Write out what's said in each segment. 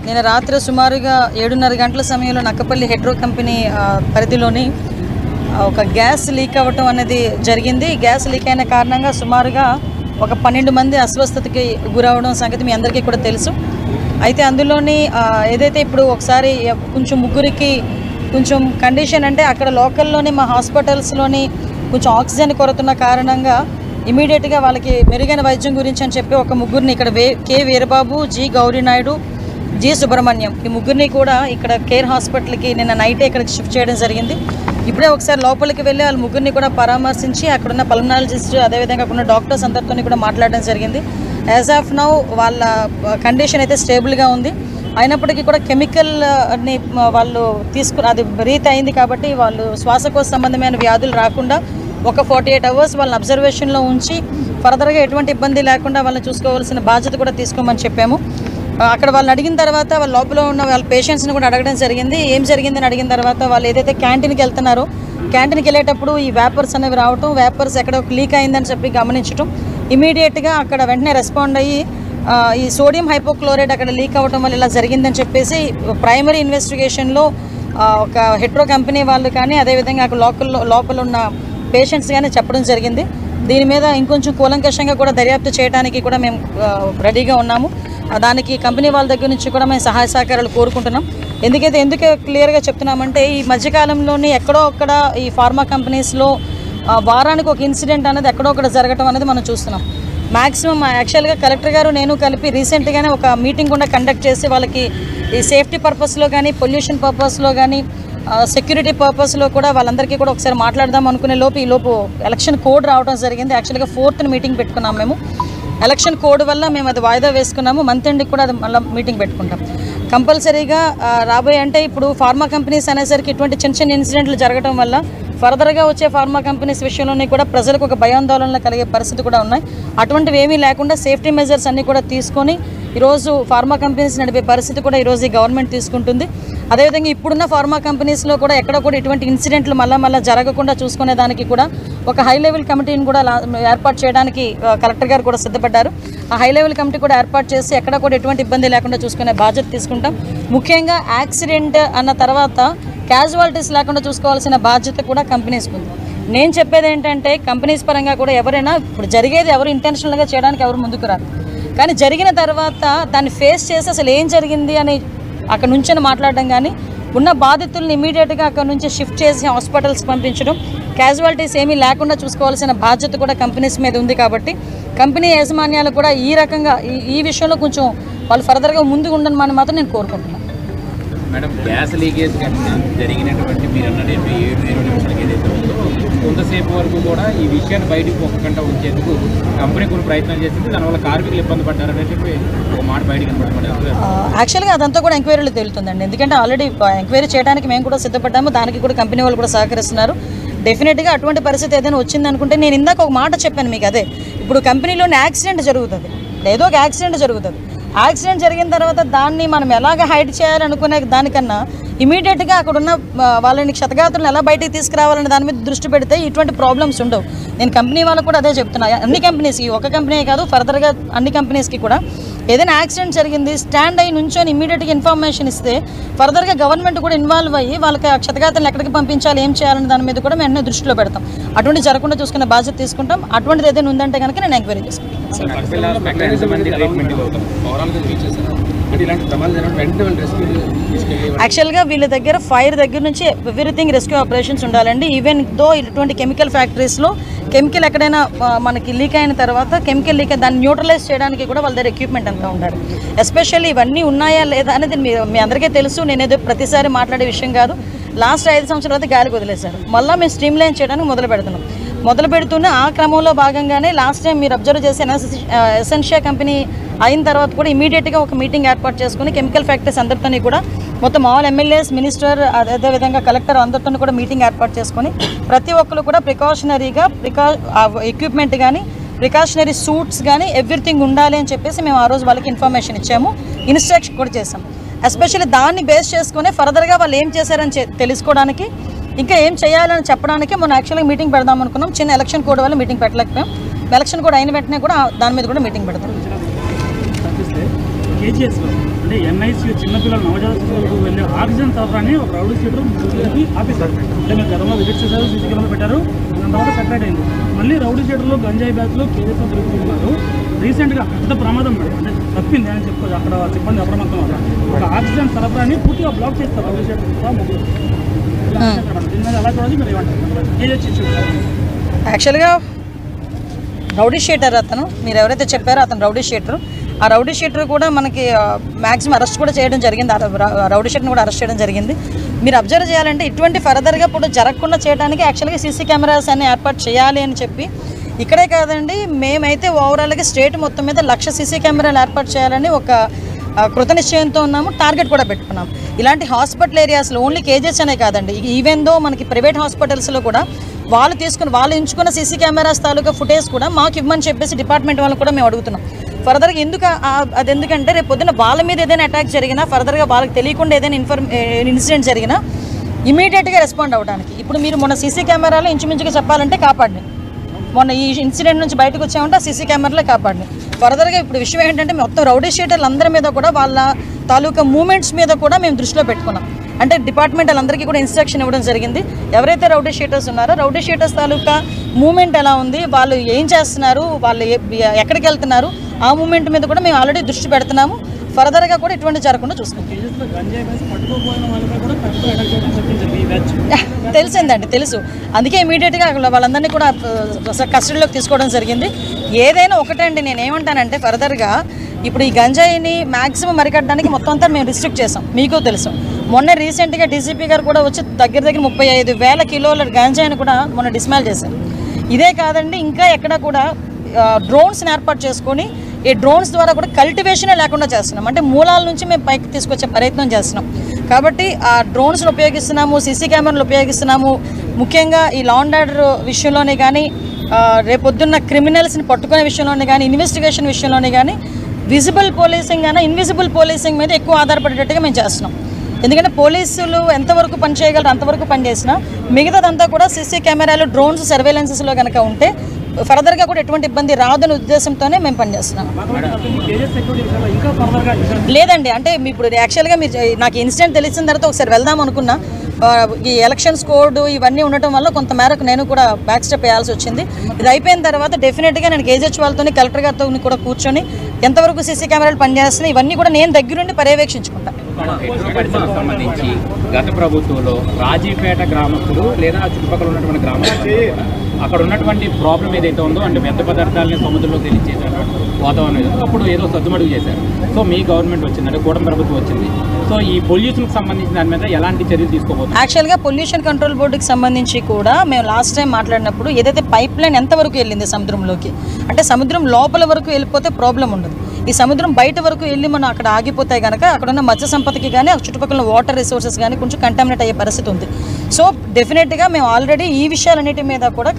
నిన్న రాత్రి సుమారుగా 7:30 గంటల సమయంలో నక్కపల్లి హెట్రో కంపెనీ పరిధిలోని ఒక గ్యాస్ లీక్ అవ్వటం అనేది జరిగింది. గ్యాస్ లీక్ అయిన కారణంగా సుమారుగా ఒక 12 మంది అస్వస్థతకి గురవడం సంగతి మీ అందరికీ కూడా తెలుసు. అయితే అందులోని ఏదైతే ఇప్పుడు ఒకసారి కొంచెం ముగ్గురికి కొంచెం కండిషన్ అంటే అక్కడ లోకల్లోని మా హాస్పిటల్స్లోని కొంచెం ఆక్సిజన్ కొరతున్న కారణంగా ఇమీడియట్గా వాళ్ళకి మెరుగైన వైద్యం గురించి అని చెప్పి ఒక ముగ్గురిని ఇక్కడ K Veerababu, G Gauri Naidu, G Subrahmanyam ఈ ముగ్గురిని కూడా ఇక్కడ కేర్ హాస్పిటల్కి నిన్న నైటే ఇక్కడికి షిఫ్ట్ చేయడం జరిగింది. ఇప్పుడే ఒకసారి లోపలికి వెళ్ళి వాళ్ళ ముగ్గురిని కూడా పరామర్శించి అక్కడున్న పల్మనాలజిస్ట్ అదేవిధంగా అక్కడున్న డాక్టర్స్ అందరితో కూడా మాట్లాడడం జరిగింది. యాజ్ ఆఫ్ నౌ వాళ్ళ కండిషన్ అయితే స్టేబుల్గా ఉంది. అయినప్పటికీ కూడా కెమికల్ని వాళ్ళు అది బ్రీత్ అయింది కాబట్టి వాళ్ళు శ్వాసకోశ సంబంధమైన వ్యాధులు రాకుండా ఒక 48 అవర్స్ వాళ్ళని అబ్జర్వేషన్లో ఉంచి ఫర్దర్గా ఎటువంటి ఇబ్బంది లేకుండా వాళ్ళని చూసుకోవాల్సిన బాధ్యత కూడా తీసుకోమని చెప్పాము. అక్కడ వాళ్ళని అడిగిన తర్వాత వాళ్ళ లోపల ఉన్న వాళ్ళ పేషెంట్స్ని కూడా అడగడం జరిగింది. ఏం జరిగిందని అడిగిన తర్వాత వాళ్ళు ఏదైతే క్యాంటీన్కి వెళ్తున్నారో క్యాంటీన్కి వెళ్ళేటప్పుడు ఈ వేపర్స్ అనేవి రావటం, వేపర్స్ ఎక్కడ లీక్ అయిందని చెప్పి గమనించడం, ఇమీడియట్గా అక్కడ వెంటనే రెస్పాండ్ అయ్యి ఈ సోడియం హైపోక్లోరైడ్ అక్కడ లీక్ అవ్వటం వల్ల ఇలా జరిగిందని చెప్పేసి ప్రైమరీ ఇన్వెస్టిగేషన్లో ఒక హెట్రో కంపెనీ వాళ్ళు కానీ అదేవిధంగా అక్కడ లోపల ఉన్న పేషెంట్స్ కానీ చెప్పడం జరిగింది. దీని మీద ఇంకొంచెం కూలంకషంగా కూడా దర్యాప్తు చేయడానికి కూడా మేము రెడీగా ఉన్నాము. దానికి కంపెనీ వాళ్ళ దగ్గర నుంచి కూడా మేము సహాయ సహకారాలు కోరుకుంటున్నాం. ఎందుకు క్లియర్గా చెప్తున్నామంటే ఈ మధ్యకాలంలోని ఎక్కడో ఒక్కడ ఈ ఫార్మా కంపెనీస్లో వారానికి ఒక ఇన్సిడెంట్ అనేది ఎక్కడో ఒకటి జరగటం అనేది మనం చూస్తున్నాం. మ్యాక్సిమం యాక్చువల్గా కలెక్టర్ గారు నేను కలిపి రీసెంట్గానే ఒక మీటింగ్ కూడా కండక్ట్ చేసి వాళ్ళకి ఈ సేఫ్టీ పర్పస్లో కానీ పొల్యూషన్ పర్పస్లో కానీ సెక్యూరిటీ పర్పస్లో కూడా వాళ్ళందరికీ కూడా ఒకసారి మాట్లాడదాం అనుకునే లోపు ఎలక్షన్ కోడ్ రావడం జరిగింది. యాక్చువల్గా 4th మీటింగ్ పెట్టుకున్నాం మేము. ఎలక్షన్ కోడ్ వల్ల మేము అది వాయిదా వేసుకున్నాము. మంత్ ఎండ్కి కూడా అది మళ్ళీ మీటింగ్ పెట్టుకుంటాం కంపల్సరీగా రాబోయే. అంటే ఇప్పుడు ఫార్మా కంపెనీస్ అనేసరికి ఇటువంటి చిన్న ఇన్సిడెంట్లు జరగడం వల్ల ఫర్దర్గా వచ్చే ఫార్మా కంపెనీస్ విషయంలోనే కూడా ప్రజలకు ఒక భయాందోళనలు కలిగే పరిస్థితి కూడా ఉన్నాయి. అటువంటివి ఏమీ లేకుండా సేఫ్టీ మెజర్స్ అన్నీ కూడా తీసుకొని ఈరోజు ఫార్మా కంపెనీస్ నడిపే పరిస్థితి కూడా ఈరోజు ఈ గవర్నమెంట్ తీసుకుంటుంది. అదేవిధంగా ఇప్పుడున్న ఫార్మా కంపెనీస్లో కూడా ఎక్కడ కూడా ఇటువంటి ఇన్సిడెంట్లు మళ్ళీ జరగకుండా చూసుకునే దానికి కూడా ఒక హై లెవెల్ కమిటీని కూడా ఏర్పాటు చేయడానికి కలెక్టర్ గారు కూడా సిద్ధపడ్డారు. ఆ హై లెవెల్ కమిటీ కూడా ఏర్పాటు చేసి ఎక్కడ కూడా ఎటువంటి ఇబ్బంది లేకుండా చూసుకునే బాధ్యత తీసుకుంటాం. ముఖ్యంగా యాక్సిడెంట్ అన్న తర్వాత క్యాజువాలిటీస్ లేకుండా చూసుకోవాల్సిన బాధ్యత కూడా కంపెనీస్కి ఉంది. నేను చెప్పేది ఏంటంటే కంపెనీస్ పరంగా కూడా ఎవరైనా ఇప్పుడు జరిగేది ఎవరు ఇంటెన్షనల్గా చేయడానికి ఎవరు ముందుకు రారు, కానీ జరిగిన తర్వాత దాన్ని ఫేస్ చేసి అసలు ఏం జరిగింది అని అక్కడ నుంచి మాట్లాడడం కానీ ఉన్న బాధితుల్ని ఇమీడియట్గా అక్కడ నుంచి షిఫ్ట్ చేసి హాస్పిటల్స్కి పంపించడం, క్యాజువాలిటీస్ ఏమీ లేకుండా చూసుకోవాల్సిన బాధ్యత కూడా కంపెనీస్ మీద ఉంది. కాబట్టి కంపెనీ యాజమాన్యాలు కూడా ఈ రకంగా ఈ విషయంలో కొంచెం వాళ్ళు ఫర్దర్గా ముందుకు ఉండని మాత్రం నేను కోరుకుంటున్నాను. మేడం, గ్యాస్ లీకేజ్ జరిగినటువంటి మీరు అన్నది 7 నిమిషాలకి ఏదైతే ఉందో కొంతసేపు వరకు కూడా ఈ విషయాన్ని బయటకు పోకుండా ఉంచేందుకు కంపెనీ కొన్ని ప్రయత్నం చేసింది. దానివల్ల కార్మికులు ఇబ్బంది పడ్డారని చెప్పి ఒక మాట బయటకు కనబడుతుంది. యాక్చువల్గా అదంతా కూడా ఎంక్వైరీలో తేలుతుందండి. ఎందుకంటే ఆల్రెడీ ఎంక్వైరీ చేయడానికి మేము కూడా సిద్ధపడ్డాము. దానికి కూడా కంపెనీ వాళ్ళు కూడా సహకరిస్తున్నారు. డెఫినెట్గా అటువంటి పరిస్థితి ఏదైనా వచ్చిందనుకుంటే నేను ఇందాక ఒక మాట చెప్పాను మీకు. అదే ఇప్పుడు కంపెనీలోని యాక్సిడెంట్ జరుగుతుంది, ఏదో ఒక యాక్సిడెంట్ జరుగుతుంది. యాక్సిడెంట్ జరిగిన తర్వాత దాన్ని మనం ఎలాగ హైడ్ చేయాలనుకునే దానికన్నా ఇమీడియట్గా అక్కడున్న వాళ్ళని క్షతగాత్రులను ఎలా బయటికి తీసుకురావాలనే దాని మీద దృష్టి పెడితే ఇటువంటి ప్రాబ్లమ్స్ ఉండవు. నేను కంపెనీ వాళ్ళకు కూడా అదే చెప్తున్నా. అన్ని కంపెనీస్కి, ఒక కంపెనీ కాదు, ఫర్దర్గా అన్ని కంపెనీస్కి కూడా ఏదైనా యాక్సిడెంట్ జరిగింది స్టాండ్ అయ్యి నుంచొని ఇమీడియట్గా ఇన్ఫర్మేషన్ ఇస్తే ఫర్దర్గా గవర్నమెంట్ కూడా ఇన్వాల్వ్ అయ్యి వాళ్ళకి క్షతగాత్రులను ఎక్కడికి పంపించాలి, ఏం చేయాలనే దాని మీద కూడా మేము దృష్టిలో పెడతాం. అటువంటి జరగకుండా చూసుకునే బాధ్యత తీసుకుంటాం. అటువంటిది ఏదైనా ఉందంటే కనుక నేను ఎంక్వైరీ చేసుకుంటాను. యాక్చువల్గా వీళ్ళ దగ్గర ఫైర్ దగ్గర నుంచి ఎవ్రీథింగ్ రెస్క్యూ ఆపరేషన్స్ ఉండాలండి. ఈవెన్ దో ఇటువంటి కెమికల్ ఫ్యాక్టరీస్లో కెమికల్ ఎక్కడైనా మనకి లీక్ అయిన తర్వాత కెమికల్ లీక్ దాన్ని న్యూట్రలైజ్ చేయడానికి కూడా వాళ్ళ దగ్గర ఎక్విప్మెంట్ అంతా ఉండాలి. ఎస్పెషల్లీ ఇవన్నీ ఉన్నాయా లేదా అనేది మీ అందరికీ తెలుసు. నేనేదో ప్రతిసారి మాట్లాడే విషయం కాదు. లాస్ట్ 5 సంవత్సరాలు గాలికి వదిలేశారు. మళ్ళీ మేము స్ట్రీమ్ లైన్ చేయడానికి మొదలు పెడుతున్న ఆ క్రమంలో భాగంగానే లాస్ట్ టైం మీరు అబ్జర్వ్ చేసిన ఎసెన్షియా కంపెనీ అయిన తర్వాత కూడా ఇమీడియట్గా ఒక మీటింగ్ ఏర్పాటు చేసుకుని కెమికల్ ఫ్యాక్టరీస్ అందరితో కూడా మొత్తం ఆల్ ఎమ్మెల్యేస్, మినిస్టర్, అదేవిధంగా కలెక్టర్ అందరితో కూడా మీటింగ్ ఏర్పాటు చేసుకొని ప్రతి ఒక్కరు కూడా ప్రికాషనరీగా ఎక్విప్మెంట్ కానీ ప్రికాషనరీ సూట్స్ కానీ ఎవ్రీథింగ్ ఉండాలి అని చెప్పేసి మేము ఆ రోజు వాళ్ళకి ఇన్ఫర్మేషన్ ఇచ్చాము, ఇన్స్ట్రక్షన్ కూడా చేసాం. ఎస్పెషల్లీ దాన్ని బేస్ చేసుకుని ఫర్దర్గా వాళ్ళు ఏం చేశారని తెలుసుకోవడానికి ఇంకా ఏం చేయాలని చెప్పడానికి మొన్న యాక్చువల్గా మీటింగ్ పెడదాం అనుకున్నాం. చిన్న ఎలక్షన్ కోడ్ వల్ల మీటింగ్ పెట్టలేకపోయాం. ఎలక్షన్ కోడ్ అయిన వెంటనే కూడా దాని మీద కూడా మీటింగ్ పెడతాం. కేజీఎస్లో అంటే అంటే ఎన్ఐసి చిన్నపిల్లలు నవజాత శిశువులకు వెళ్ళే ఆక్సిజన్ సరఫరాని ఒక రౌడీ షీటర్ ఆపేశారు. అంటే మీరు గతంలో విజిట్ చేశారు, సీసీ కెమెరా పెట్టారు, దాని తర్వాత సెపరేట్ అయింది. మళ్ళీ రౌడీ షీటర్లు గంజాయి బ్యాచ్లు కేజీఎస్లో తిరుగుతున్నారు. రీసెంట్గా పెద్ద ప్రమాదం మేడం, అంటే తప్పింది అని చెప్పుకోవచ్చు. అక్కడ సిబ్బంది అప్రమత్తం వల్ల ఒక ఆక్సిజన్ సరఫరాని పూర్తిగా బ్లాక్ చేస్తారు రౌడీ షీటర్ ముగ్గురు. దీని మీద ఎలా చూడాలి మీరు ఏమంటారు? కేజీఎస్ ఇష్యూ యాక్చువల్గా రౌడీ షీటర్ అతను, మీరు ఎవరైతే చెప్పారో అతను రౌడీ షీటర్. ఆ రౌడీ షీటర్ కూడా మనకి మ్యాక్సిమం అరెస్ట్ కూడా చేయడం జరిగింది. ఆ రౌడీ షీటర్ని కూడా అరెస్ట్ చేయడం జరిగింది. మీరు అబ్జర్వ్ చేయాలంటే ఇటువంటి ఫర్దర్గా ఇప్పుడు జరగకుండా చేయడానికి యాక్చువల్గా సీసీ కెమెరాస్ అన్ని ఏర్పాటు చేయాలి అని చెప్పి ఇక్కడే కాదండి, మేమైతే ఓవరాల్గా స్టేట్ మొత్తం మీద 1,00,000 సీసీ కెమెరాలు ఏర్పాటు చేయాలని ఒక కృత నిశ్చయంతో ఉన్నాము. టార్గెట్ కూడా పెట్టుకున్నాం. ఇలాంటి హాస్పిటల్ ఏరియాస్లో ఓన్లీ కేజెస్ అనే కాదండి, ఈవెన్ దో మనకి ప్రైవేట్ హాస్పిటల్స్లో కూడా వాళ్ళు ఎంచుకున్న సీసీ కెమెరాస్ తాలూకా ఫుటేజ్ కూడా మాకు ఇవ్వమని చెప్పేసి డిపార్ట్మెంట్ వాళ్ళని కూడా మేము అడుగుతున్నాం. ఫర్దర్గా అది ఎందుకంటే రేపు పొద్దున్న వాళ్ళ మీద ఏదైనా అటాక్ జరిగినా, ఫర్దర్గా వాళ్ళకి తెలియకుండా ఏదైనా ఇన్సిడెంట్ జరిగినా ఇమీడియట్గా రెస్పాండ్ అవ్వడానికి. ఇప్పుడు మీరు మొన్న సీసీ కెమెరాలో ఇంచుమించుగా చెప్పాలంటే కాపాడిని, మొన్న ఈ ఇన్సిడెంట్ నుంచి బయటకు వచ్చామంటే ఆ సీసీ కెమెరాలో కాపాడిని. ఫర్దర్గా ఇప్పుడు విషయం ఏంటంటే మొత్తం రౌడీ షీటర్లు అందరి మీద కూడా వాళ్ళ తాలూకా మూమెంట్స్ మీద కూడా మేము దృష్టిలో పెట్టుకున్నాం. అంటే డిపార్ట్మెంట్ వాళ్ళందరికీ కూడా ఇన్స్ట్రక్షన్ ఇవ్వడం జరిగింది. ఎవరైతే రౌడీ షీటర్స్ ఉన్నారో రౌడీ షీటర్స్ తాలూకా మూమెంట్ ఎలా ఉంది, వాళ్ళు ఏం చేస్తున్నారు, వాళ్ళు ఎక్కడికి వెళ్తున్నారు, ఆ మూమెంట్ మీద కూడా మేము ఆల్రెడీ దృష్టి పెడుతున్నాము. ఫర్దర్గా కూడా ఇటువంటి జరగకుండా చూసుకుంటాం. తెలిసిందండి, తెలుసు. అందుకే ఇమీడియట్గా వాళ్ళందరినీ కూడా కస్టడీలోకి తీసుకోవడం జరిగింది. ఏదైనా ఒకటండి, నేను ఏమంటానంటే ఫర్దర్గా ఇప్పుడు ఈ గంజాయిని మ్యాక్సిమం అరికట్టడానికి మొత్తం అంతా మేము రిస్ట్రిక్ట్ చేసాం. మీకు తెలుసు, మొన్న రీసెంట్గా డీజీపీ గారు కూడా వచ్చి దగ్గర 35,000 కిలోల గంజాయిని కూడా మొన్న డిస్మాల్ చేశారు. ఇదే కాదండి, ఇంకా ఎక్కడ కూడా డ్రోన్స్ని ఏర్పాటు చేసుకొని ఈ డ్రోన్స్ ద్వారా కూడా కల్టివేషనే లేకుండా చేస్తున్నాం. అంటే మూలాల నుంచి మేము పైకి తీసుకొచ్చే ప్రయత్నం చేస్తున్నాం. కాబట్టి ఆ డ్రోన్స్ని ఉపయోగిస్తున్నాము, సీసీ కెమెరాలు ఉపయోగిస్తున్నాము. ముఖ్యంగా ఈ లా అండ్ ఆర్డర్ విషయంలోనే కానీ, రేపొద్దున్న క్రిమినల్స్ని పట్టుకునే విషయంలోనే కానీ, ఇన్వెస్టిగేషన్ విషయంలోనే కానీ విజిబుల్ పోలీసింగ్ అయినా ఇన్విజిబుల్ పోలీసింగ్ మీద ఎక్కువ ఆధారపడేటట్టుగా మేము చేస్తున్నాం. ఎందుకంటే పోలీసులు ఎంతవరకు పని చేయగలరు అంతవరకు పనిచేసినా మిగతాదంతా కూడా సీసీ కెమెరాలు, డ్రోన్స్ సర్వేలెన్సెస్లో కనుక ఉంటే ఫర్దర్గా కూడా ఎటువంటి ఇబ్బంది రాదనే ఉద్దేశంతోనే మేము పనిచేస్తున్నాం. లేదండి, అంటే ఇప్పుడు యాక్చువల్గా మీరు నాకు ఇన్సిడెంట్ తెలిసిన తర్వాత ఒకసారి వెళ్దాం అనుకున్నా. ఈ ఎలక్షన్స్ కోడ్ ఇవన్నీ ఉండటం వల్ల కొంత మేరకు నేను కూడా బ్యాక్ స్టెప్ వేయాల్సి వచ్చింది. ఇది అయిపోయిన తర్వాత డెఫినెట్గా నేను కేజీహెచ్ వాళ్ళతో, కలెక్టర్ గారితో కూడా కూర్చొని ఎంతవరకు సీసీ కెమెరాలు పనిచేస్తున్నాయి ఇవన్నీ కూడా నేను దగ్గరుండి పర్యవేక్షించుకుంటాను. సంబంధించి గత ప్రభుత్వంలో రాజీపేట గ్రామస్తులు లేదా చుట్టుపక్కల ఉన్నటువంటి గ్రామస్తులు అక్కడ ఉన్నటువంటి ప్రాబ్లం ఏదైతే ఉందో, అంటే వ్యర్థ పదార్థాలని సముద్రంలో తెలియజేసేటువంటి వాతావరణం అప్పుడు ఏదో సద్దుమడుగు చేశారు. సో మీ గవర్నమెంట్ వచ్చిందంటే కూటమి ప్రభుత్వం వచ్చింది. సో ఈ పొల్యూషన్కి సంబంధించిన దాని మీద ఎలాంటి చర్యలు తీసుకోబోతుంది? యాక్చువల్గా పొల్యూషన్ కంట్రోల్ బోర్డుకి సంబంధించి కూడా మేము లాస్ట్ టైం మాట్లాడినప్పుడు ఏదైతే పైప్ లైన్ ఎంతవరకు వెళ్ళింది సముద్రంలోకి, అంటే సముద్రం లోపల వరకు వెళ్ళిపోతే ప్రాబ్లం ఉండదు. ఈ సముద్రం బయట వరకు వెళ్ళి మనం అక్కడ ఆగిపోతే కనుక అక్కడ ఉన్న మత్స్య సంపదకి కానీ చుట్టుపక్కల వాటర్ రిసోర్సెస్ కానీ కొంచెం కంటామినేట్ అయ్యే పరిస్థితి ఉంది. సో డెఫినెట్గా మేము ఆల్రెడీ ఈ విషయాలన్నిటి మీద కూడా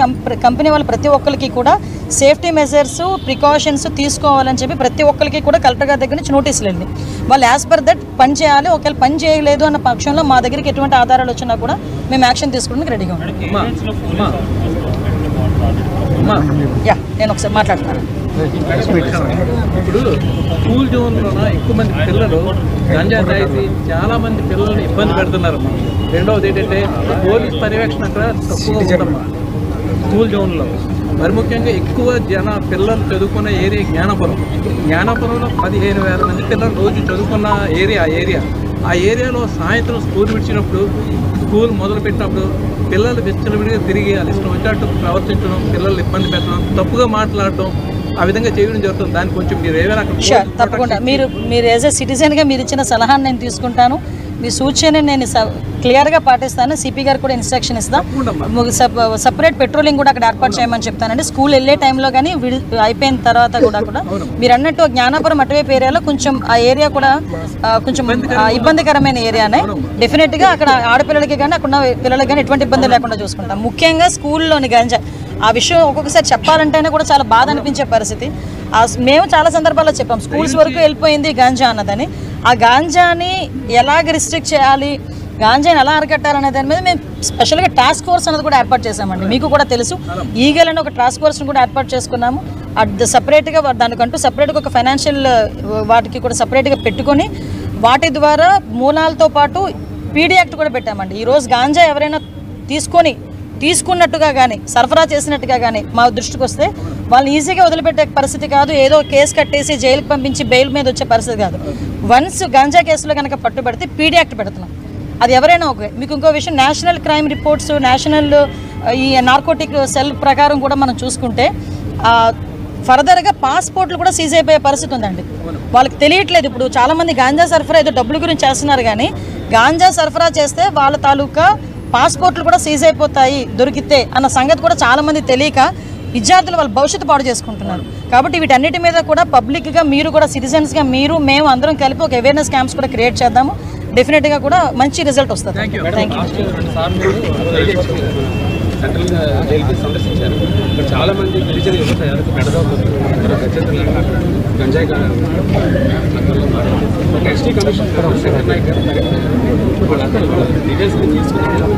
కంపెనీ వాళ్ళు ప్రతి ఒక్కరికి కూడా సేఫ్టీ మెజర్స్, ప్రికాషన్స్ తీసుకోవాలని చెప్పి ప్రతి ఒక్కరికి కూడా కలెక్టర్ గారి దగ్గర నుంచి నోటీసులు వెళ్ళింది. వాళ్ళు యాజ్ పర్ దట్ పని చేయాలి. ఒకవేళ పని చేయలేదు అన్న పక్షంలో మా దగ్గరికి ఎటువంటి ఆధారాలు వచ్చినా కూడా మేము యాక్షన్ తీసుకోవడానికి రెడీగా ఉన్నాం. నేను ఒకసారి మాట్లాడుతున్నాను. ఇప్పుడు స్కూల్ జోన్లో ఎక్కువ మంది పిల్లలు గంజా తాగి చాలా మంది పిల్లల్ని ఇబ్బంది పెడుతున్నారు. రెండవది ఏంటంటే పోలీస్ పర్యవేక్షణ అక్కడ తక్కువగా ఉందమ్మా స్కూల్ జోన్లో. మరి ముఖ్యంగా ఎక్కువ పిల్లలు చదువుకున్న ఏరియా జ్ఞానాపురంలో 15,000 మంది పిల్లలు రోజు చదువుకున్న ఏరియా. ఆ ఏరియాలో సాయంత్రం స్కూల్ విడిచినప్పుడు, స్కూల్ మొదలుపెట్టినప్పుడు పిల్లలు విచ్చలవిడిగా తిరిగి వాళ్ళ ఇష్టం వచ్చినట్టు ప్రవర్తించడం, పిల్లలు ఇబ్బంది పెట్టడం, తప్పుగా మాట్లాడటం, ఆ విధంగా చేయడం జరుగుతుంది. దానికి కొంచెం మీరు ఏమైనా తప్పకుండా మీరు యాజ్ ఎ సిటిజన్గా మీరు ఇచ్చిన సలహాను నేను తీసుకుంటాను. మీ సూచన నేను క్లియర్గా పాటిస్తాను. సిపి గారు కూడా ఇన్స్ట్రక్షన్ ఇస్తాను. సపరేట్ పెట్రోలింగ్ కూడా అక్కడ ఏర్పాటు చేయమని చెప్తానండి. స్కూల్ వెళ్ళే టైంలో కానీ అయిపోయిన తర్వాత కూడా మీరు అన్నట్టు జ్ఞానాపురం అటువైపు ఏరియాలో కొంచెం ఆ ఏరియా కూడా కొంచెం ఇబ్బందికరమైన ఏరియానే. డెఫినెట్గా అక్కడ ఆడపిల్లలకి కానీ అక్కడ పిల్లలకి కానీ ఎటువంటి ఇబ్బంది లేకుండా చూసుకుంటాం. ముఖ్యంగా స్కూల్లోని గంజా ఆ విషయం ఒక్కొక్కసారి చెప్పాలంటేనే కూడా చాలా బాధ అనిపించే పరిస్థితి. మేము చాలా సందర్భాల్లో చెప్పాం స్కూల్స్ వరకు వెళ్ళిపోయింది గాంజా అన్నదని. ఆ గాంజాని ఎలాగ రిస్ట్రిక్ట్ చేయాలి, గాంజాని ఎలా అరికట్టాలనే దాని మీద మేము స్పెషల్గా టాస్క్ ఫోర్స్ అనేది కూడా ఏర్పాటు చేసామండి. మీకు కూడా తెలుసు, ఈగల్ అని ఒక టాస్క్ ఫోర్స్ని కూడా ఏర్పాటు చేసుకున్నాము. సపరేట్గా దానికంటూ సపరేట్గా ఒక ఫైనాన్షియల్ వాటికి కూడా సపరేట్గా పెట్టుకొని వాటి ద్వారా మూలాలతో పాటు పీడీ యాక్ట్ కూడా పెట్టామండి. ఈరోజు గాంజా ఎవరైనా తీసుకున్నట్టుగా కానీ సరఫరా చేసినట్టుగా కానీ మా దృష్టికి వస్తే వాళ్ళని ఈజీగా వదిలిపెట్టే పరిస్థితి కాదు, ఏదో కేసు కట్టేసి జైలుకి పంపించి బెయిల్ మీద వచ్చే పరిస్థితి కాదు. వన్స్ గాంజా కేసులో కనుక పట్టుబడితే పీడీ యాక్ట్ పెడుతున్నాం. అది ఎవరైనా ఓకే. మీకు ఇంకో విషయం, నేషనల్ క్రైమ్ రిపోర్ట్స్, నేషనల్ ఈ నార్కోటిక్ సెల్ ప్రకారం కూడా మనం చూసుకుంటే ఫర్దర్గా పాస్పోర్ట్లు కూడా సీజ్ అయిపోయే పరిస్థితి ఉందండి. వాళ్ళకి తెలియట్లేదు. ఇప్పుడు చాలామంది గాంజా సరఫరా ఏదో డబ్బుల గురించి చేస్తున్నారు, కానీ గాంజా సరఫరా చేస్తే వాళ్ళ తాలూకా పాస్పోర్ట్లు కూడా సీజ్ అయిపోతాయి దొరికితే అన్న సంగతి కూడా చాలామంది తెలియక విద్యార్థులు వాళ్ళ భవిష్యత్తు పాడు చేసుకుంటున్నారు. కాబట్టి వీటన్నిటి మీద కూడా పబ్లిక్గా మీరు కూడా సిటిజన్స్గా మేము అందరం కలిపి ఒక అవేర్నెస్ క్యాంప్స్ కూడా క్రియేట్ చేద్దాము. డెఫినెట్గా కూడా మంచి రిజల్ట్ వస్తుంది. Thank you. సెంట్రల్ జైలుకి సందర్శించారు. ఇక్కడ చాలా మంది గిరిజన యువత గంజాయి ఒక ఎస్టీ కమిషన్ వాళ్ళందరూ డీటెయిల్స్ తీసుకున్నారు.